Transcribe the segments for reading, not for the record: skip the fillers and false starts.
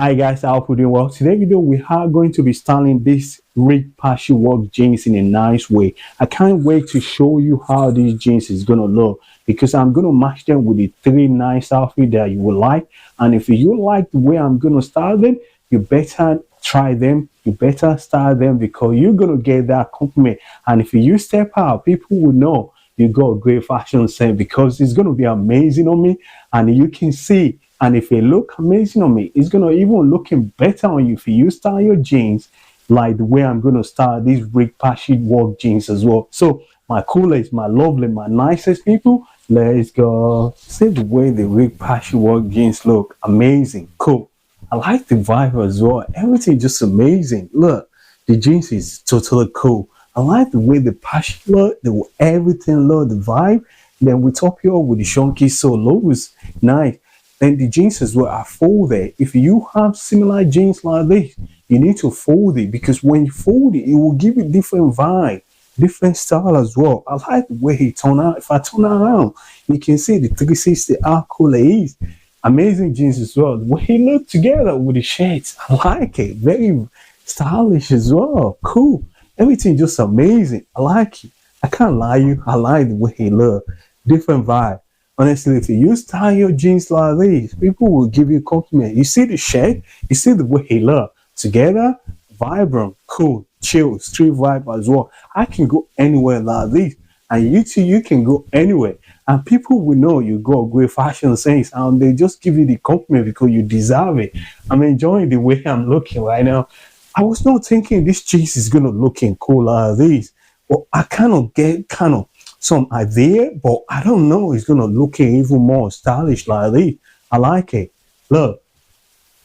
Hi guys, I hope you're doing well. Today video we are going to be styling this rig patchwork jeans in a nice way. I can't wait to show you how these jeans is gonna look because I'm gonna match them with the three nice outfits that you will like. And if you like the way I'm gonna style them, you better try them, you better style them because you're gonna get that compliment. And if you step out, people will know you got a great fashion sense because it's gonna be amazing on me, and you can see. And if it look amazing on me, it's gonna even looking better on you if you style your jeans like the way I'm gonna style these rig patchwork jeans as well. So my coolest, my lovely, my nicest people, let's go. See the way the rig patchwork jeans look, amazing, cool. I like the vibe as well. Everything just amazing. Look, the jeans is totally cool. I like the way the patch look, the everything look, the vibe. Then we top it up with the chunky solos, nice. Then the jeans as well are folded. If you have similar jeans like this, you need to fold it because when you fold it, it will give you different vibe, different style as well. I like the way he turn out. If I turn around, you can see the 360 how cool it is. Amazing jeans as well. The way he look together with the shades, I like it. Very stylish as well. Cool. Everything just amazing. I like it. I can't lie you. I like the way he look. Different vibe. Honestly, if you style your jeans like this, people will give you a compliment. You see the shade, you see the way he look. Together, vibrant, cool, chill, street vibe as well. I can go anywhere like this. And you too, you can go anywhere. And people will know you got great fashion sense. And they just give you the compliment because you deserve it. I'm enjoying the way I'm looking right now. I was not thinking this jeans is going to looking cool like this. But I kind of get some idea, but I don't know. It's gonna look even more stylish like this. I like it. Look,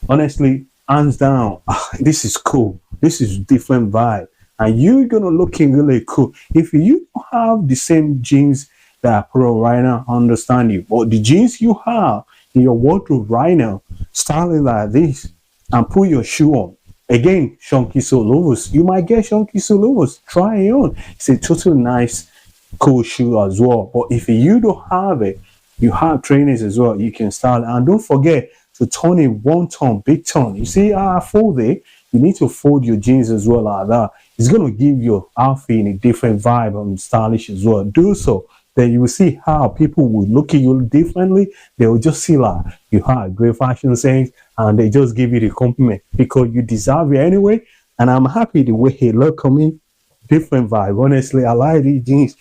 honestly, hands down, this is cool. This is different vibe, and you're gonna looking really cool. If you don't have the same jeans that I put on right now, I understand you. But the jeans you have in your wardrobe right now, styling like this, and put your shoe on. Again, chunky solos. You might get chunky solos. Try it on. It's a totally nice cool shoe as well. But if you don't have it, you have trainers as well, you can style it. And don't forget to turn it one turn, big turn. You see how I fold it? You need to fold your jeans as well like that. It's going to give your outfit a different vibe and stylish as well. Do so, then you will see how people will look at you differently. They will just see like you have great fashion sense, and they just give you the compliment because you deserve it anyway. And I'm happy the way he look on me. Different vibe. Honestly, I like these jeans.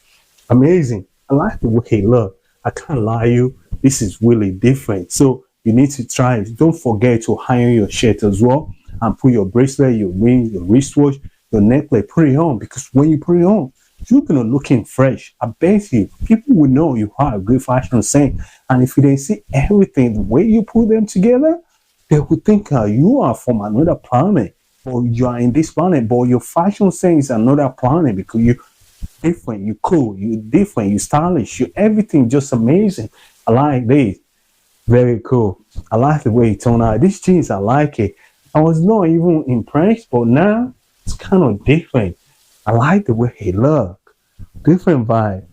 Amazing. I like the way he look. I can't lie you. This is really different. So you need to try it. Don't forget to iron your shirt as well and put your bracelet, your ring, your wristwatch, your necklace, put it on, because when you put it on, you're gonna looking fresh. I bet you people will know you have a good fashion sense. And if they see everything, the way you put them together, they will think you are from another planet, or you are in this planet, but your fashion sense is another planet because you different, you cool, you different, you stylish, you everything just amazing. I like this. Very cool. I like the way it turned out. These jeans, I like it. I was not even impressed, but now it's kind of different. I like the way he look. Different vibe.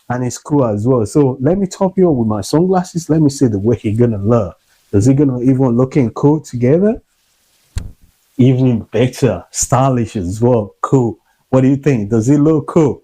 And it's cool as well. So let me top you up with my sunglasses. Let me see the way he gonna look. Is he gonna even looking cool together? Even better, stylish as well. Cool. What do you think? Does it look cool?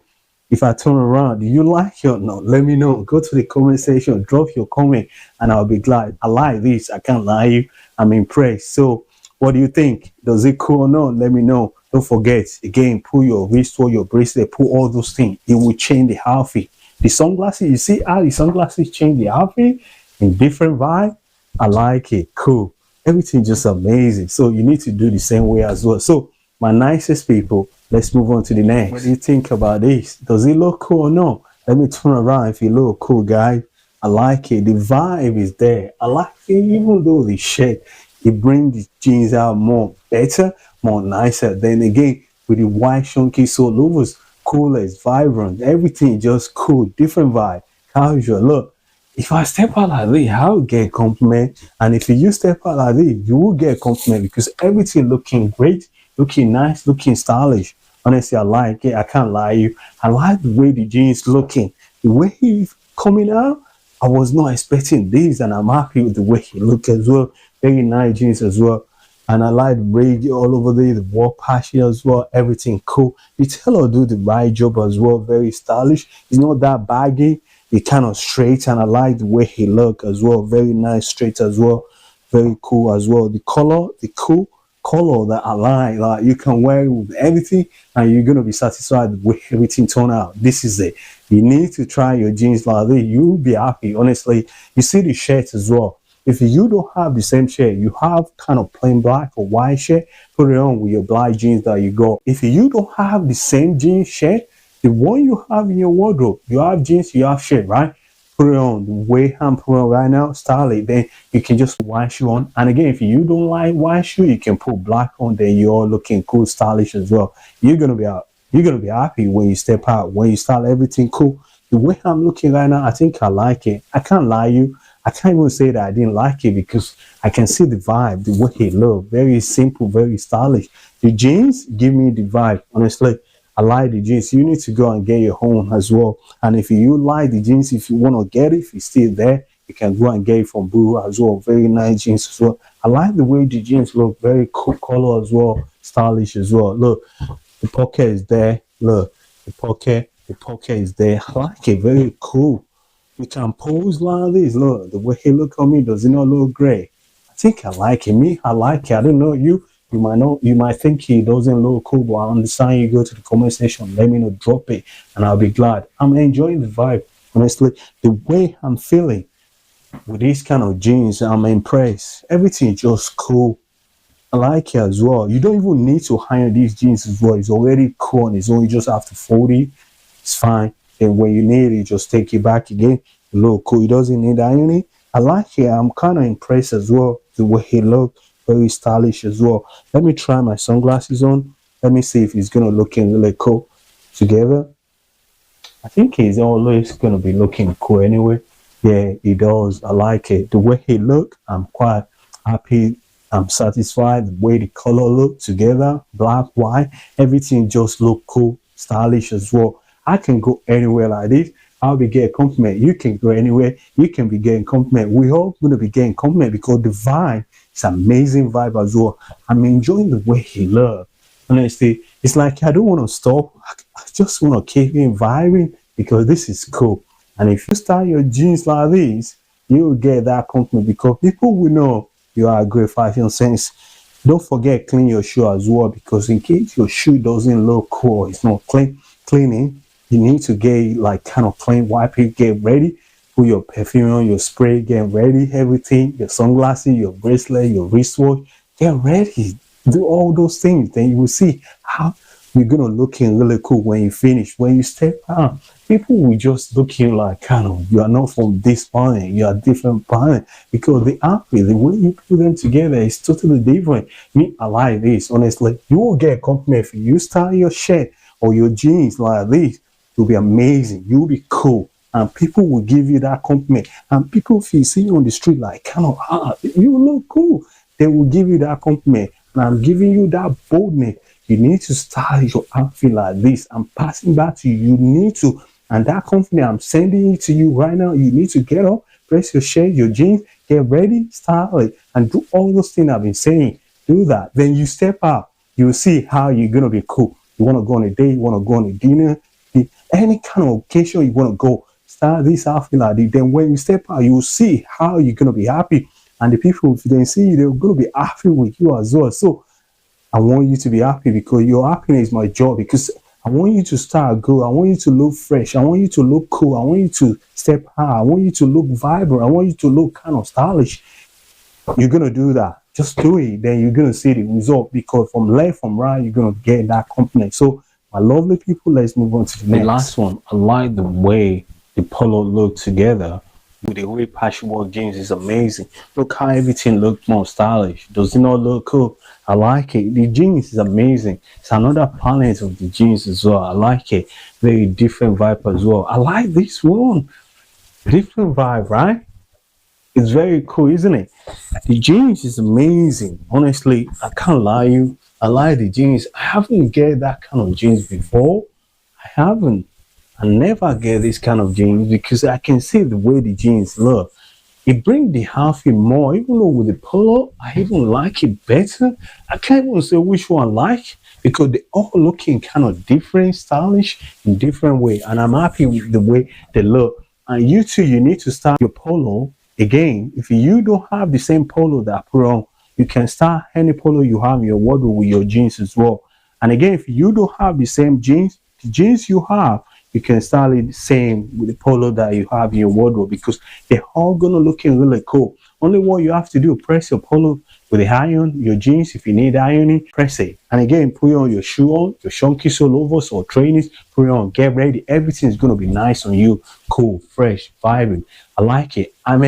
If I turn around, do you like it or not? Let me know. Go to the comment section, drop your comment, and I'll be glad. I like this. I can't lie you. I'm impressed. So what do you think? Does it cool or not? Let me know. Don't forget, again, put your wristwatch, your bracelet, put all those things. It will change the outfit. The sunglasses, you see how the sunglasses change the outfit in different vibe? I like it. Cool. Everything just amazing. So you need to do the same way as well. So my nicest people, let's move on to the next. What do you think about this? Does it look cool or no? Let me turn around if it look cool, guys. I like it. The vibe is there. I like it, even though the shade, it brings the jeans out more better, more nicer. Then again, with the white chunky solos, cool as vibrant, everything just cool, different vibe, casual. Look, if I step out like this, I'll get a compliment. And if you step out like this, you will get a compliment because everything looking great, looking nice, looking stylish. Honestly, I like it. I can't lie you. I like the way the jeans looking. The way he's coming out, I was not expecting this, and I'm happy with the way he look as well. Very nice jeans as well. And I like the braid all over there, the work patch as well, everything cool. The tailor do the right job as well, very stylish. It's not that baggy, it kind of straight, and I like the way he look as well, very nice straight as well, very cool as well. The color, the cool color that I like you can wear it with everything and you're gonna be satisfied with everything turn out. This is it. You need to try your jeans like this, you'll be happy. Honestly, you see the shirts as well. If you don't have the same shirt, you have kind of plain black or white shirt, put it on with your black jeans that you got. If you don't have the same jeans shirt, the one you have in your wardrobe, you have jeans, you have shirt, right? Put it on the way I'm putting on right now, style it, then you can just white shoe on. And again, if you don't like white shoe, you can put black on, then you're looking cool, stylish as well. You're gonna be happy when you step out, when you style everything cool. The way I'm looking right now, I think I like it. I can't lie you. I can't even say that I didn't like it because I can see the vibe, the way he look. Very simple, very stylish. The jeans give me the vibe, honestly. I like the jeans. You need to go and get your own as well. And if you like the jeans, if you want to get it, if it's still there, you can go and get it from Boo as well. Very nice jeans as well. I like the way the jeans look. Very cool color as well. Stylish as well. Look, the pocket is there. Look, the pocket is there. I like it. Very cool. You can pose like this. Look, the way he look on me, does it not look great? I think I like it. Me, I like it. I don't know you. You might know, you might think he doesn't look cool, but I understand. You go to the comment section, let me know, drop it, and I'll be glad. I'm enjoying the vibe, honestly. The way I'm feeling with these kind of jeans, I'm impressed. Everything is just cool. I like it as well. You don't even need to iron these jeans as well. It's already cool on its own. You just have to fold it. It's fine. And when you need it, just take it back again. It look cool. It doesn't need ironing. I like it. I'm kind of impressed as well. The way he look. Very stylish as well. Let me try my sunglasses on. Let me see if it's gonna looking really cool together. I think he's always gonna be looking cool anyway. Yeah, he does. I like it. The way he look, I'm quite happy. I'm satisfied. The way the color look together, black, white, everything just look cool, stylish as well. I can go anywhere like this. I'll be getting compliment. You can go anywhere. You can be getting compliment. We all gonna be getting compliment because the vibe. It's amazing vibe as well. I'm enjoying the way he look. Honestly, it's like I don't want to stop. I just want to keep him vibing because this is cool. And if you style your jeans like this, you will get that compliment because people will know you are a great fashion sense. Don't forget clean your shoe as well because in case your shoe doesn't look cool, it's not cleaning, you need to get like kind of clean, wipe it, get ready. Put your perfume on, your spray, get ready, everything, your sunglasses, your bracelet, your wristwatch, get ready. Do all those things. Then you will see how you're gonna looking really cool when you finish. When you step out, people will just look you like kind of you are not from this planet, you are different planet because the outfit, the way you put them together is totally different. Me, I like this, honestly. You will get a compliment if you style your shirt or your jeans like this. You'll be amazing, you'll be cool. And people will give you that compliment. And people, if you see you on the street, like, kind of, you look cool. They will give you that compliment. And I'm giving you that boldness. You need to style your outfit like this. I'm passing back to you. You need to. And that confidence, I'm sending it to you right now. You need to get up, press your shirt, your jeans, get ready, style it, and do all those things I've been saying. Do that. Then you step out. You'll see how you're going to be cool. You want to go on a date, you want to go on a dinner, any kind of occasion you want to go. Start this outfit like this. Then when you step out, you will see how you're gonna be happy, and the people if they see you, they're gonna be happy with you as well. So I want you to be happy because your happiness is my job. Because I want you to start good. I want you to look fresh. I want you to look cool. I want you to step out. I want you to look vibrant. I want you to look kind of stylish. You're gonna do that. Just do it. Then you're gonna see the result because from left, from right, you're gonna get that compliment. So my lovely people, let's move on to the next. Last one. I like the way the polo look together with the way patchwork jeans is amazing. Look how everything looks more stylish. Does it not look cool? I like it. The jeans is amazing. It's another palette of the jeans as well. I like it. Very different vibe as well. I like this one. Different vibe, right? It's very cool, isn't it? The jeans is amazing. Honestly, I can't lie you. I like the jeans. I haven't get that kind of jeans before. I haven't. I never get this kind of jeans because I can see the way the jeans look. it brings the outfit more. Even though with the polo, I even like it better. I can't even say which one I like because they all looking kind of different, stylish in different way, and I'm happy with the way they look. And you too, you need to start your polo again. If you don't have the same polo that I put on, you can start any polo you have in your wardrobe with your jeans as well. And again, if you don't have the same jeans, the jeans you have, you can style it the same with the polo that you have in your wardrobe because they're all gonna looking really cool. Only what you have to do, press your polo with the iron, your jeans, if you need ironing, press it. And again, put on your shoe on, your chunky solovers or trainers, put it on, get ready. Everything is gonna be nice on you, cool, fresh, vibrant. I like it. I'm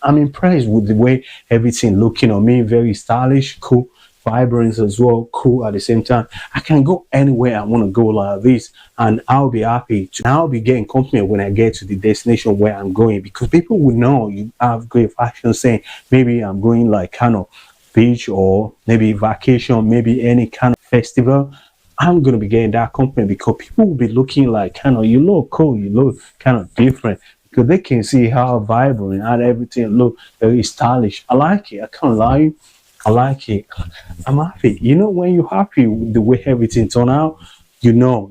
impressed with the way everything looking on me, very stylish, cool, vibrant as well, cool at the same time. I can go anywhere I want to go like this, and I'll be happy to. I'll be getting compliment when I get to the destination where I'm going because people will know you have great fashion. Saying maybe I'm going like kind of beach or maybe vacation, maybe any kind of festival. I'm gonna be getting that compliment because people will be looking like kind of you look cool, you look kind of different because they can see how vibrant and everything look very stylish. I like it. I can't lie. I like it. I'm happy. You know, when you're happy with the way everything turned out, you know.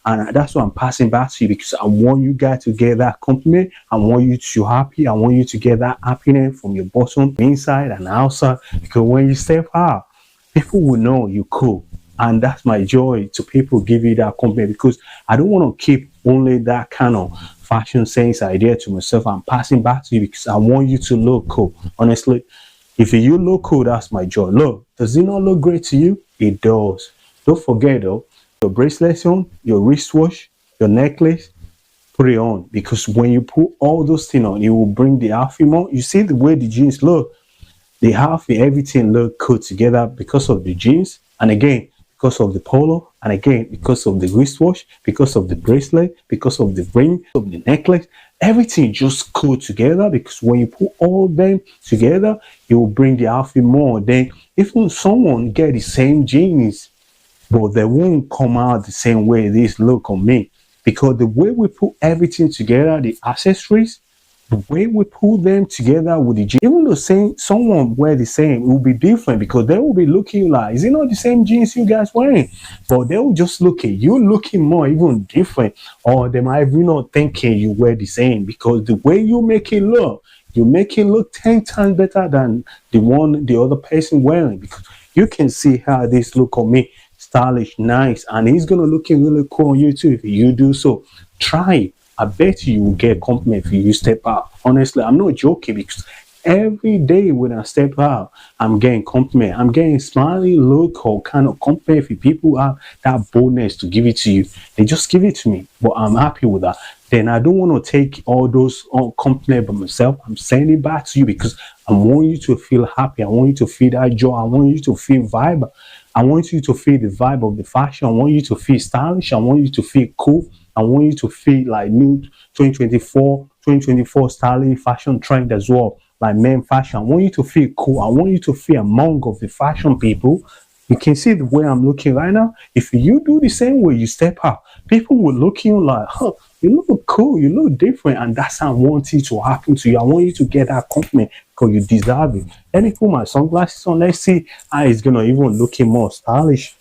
And that's what I'm passing back to you because I want you guys to get that compliment. I want you to happy. I want you to get that happiness from your bottom, inside and outside. Because when you step out, people will know you're cool. And that's my joy to people give you that compliment because I don't want to keep only that kind of fashion sense idea to myself. I'm passing back to you because I want you to look cool. Honestly. If you look cool, that's my joy. Look, does it not look great to you? It does. Don't forget though, your bracelets on, your wristwatch, your necklace, put it on. Because when you put all those things on, it will bring the outfit more. You see the way the jeans look, the outfit, everything look cool together because of the jeans. And again, because of the polo, and again, because of the wristwatch, because of the bracelet, because of the ring, of the necklace, everything just cool together because when you put all them together, it will bring the outfit more. Then even someone get the same jeans, but they won't come out the same way this look on me because the way we put everything together, the accessories, the way we put them together with the jeans, even though someone wear the same, it will be different because they will be looking like, is it not the same jeans you guys wearing? But they will just look at you looking more even different, or they might be not thinking you wear the same because the way you make it look, you make it look 10 times better than the other person wearing because you can see how this look on me, stylish, nice, and it's gonna looking really cool on you too if you do so. Try it. I bet you will get a compliment if you step out. Honestly, I'm not joking because every day when I step out, I'm getting compliment. I'm getting smiley look or kind of compliment. If people have that boldness to give it to you, they just give it to me. But I'm happy with that. Then I don't want to take all those compliment by myself. I'm sending it back to you because I want you to feel happy. I want you to feel that joy. I want you to feel vibe. I want you to feel the vibe of the fashion. I want you to feel stylish. I want you to feel cool. I want you to feel like new 2024 styling fashion trend as well, like men fashion. I want you to feel cool. I want you to feel among of the fashion people. You can see the way I'm looking right now. If you do the same way, you step out, people will look at you like, huh, you look cool, you look different, and that's how I want it to happen to you. I want you to get that compliment because you deserve it. Let me put my sunglasses on. Let's see how it's gonna even looking more stylish.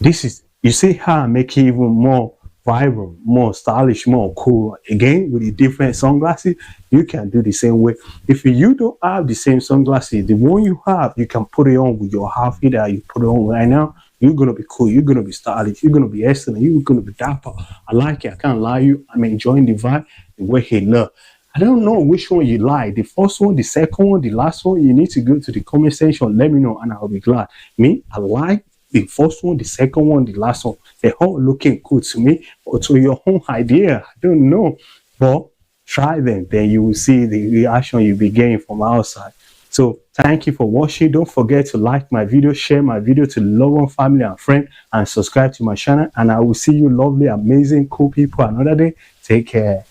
This is, you see how I make it even more vibrant, more stylish, more cool. Again, with the different sunglasses, you can do the same way. If you don't have the same sunglasses, the one you have, you can put it on with your outfit that you put it on right now. You're gonna be cool, you're gonna be stylish, you're gonna be excellent, you're gonna be dapper. I like it, I can't lie you. I'm enjoying the vibe, the way he look. I don't know which one you like, the first one, the second one, the last one. You need to go to the comment section, let me know, and I'll be glad. Me, I like the first one, the second one, the last one. They're all looking good to me, or to your own idea. I don't know, but try them, then you will see the reaction you'll be getting from outside. So thank you for watching. Don't forget to like my video, share my video to loved one, family and friend, and subscribe to my channel. And I will see you lovely, amazing, cool people another day. Take care.